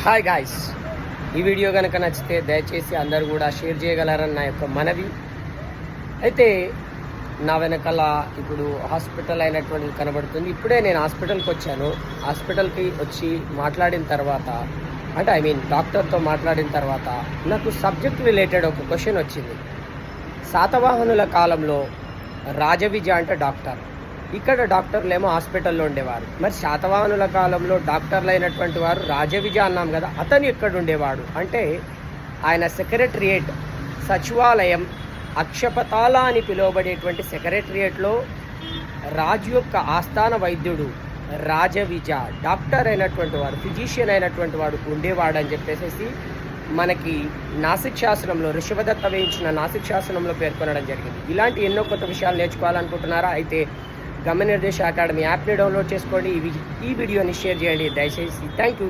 Hi guys, ఈ video కనుక నచ్చితే దయచేసి అందరూ కూడా షేర్ చేయగలరని నా యొక్క మనవి. అయితే నా వెనకాల ఇప్పుడు హాస్పిటల్ అయినటువంటిది కనబడుతుంది. ఇప్పుడే నేను హాస్పిటల్కి వచ్చాను. హాస్పిటల్కి వచ్చి మాట్లాడిన తర్వాత డాక్టర్తో మాట్లాడిన తర్వాత నాకు సబ్జెక్ట్ రిలేటెడ్ ఒక క్వశ్చన్ వచ్చింది. శాతవాహనుల కాలంలో రాజవిజ అంటే డాక్టర్, ఇక్కడ డాక్టర్లు ఏమో హాస్పిటల్లో ఉండేవారు. మరి శాతవాహనుల కాలంలో డాక్టర్లు అయినటువంటి వారు రాజవిజ అన్నాం కదా, అతను ఎక్కడ ఉండేవాడు అంటే ఆయన సెక్రటరియేట్, సచివాలయం, అక్షపతాల అని పిలువబడేటువంటి సెక్రటరియేట్లో రాజు యొక్క ఆస్థాన వైద్యుడు రాజవిజ, డాక్టర్ అయినటువంటి వాడు, ఫిజిషియన్ అయినటువంటి వాడు ఉండేవాడు అని చెప్పేసి మనకి నాసిక్ శాసనంలో, ఋషభదత్త వేయించిన నాసిక్ శాసనంలో పేర్కొనడం జరిగింది. ఇలాంటి ఎన్నో కొత్త విషయాలు నేర్చుకోవాలనుకుంటున్నారా? అయితే గమనిర్దేశ అకాడమీ యాప్ని డౌన్లోడ్ చేసుకోండి. ఈ వీడియోని షేర్ చేయండి దయచేసి. Thank you.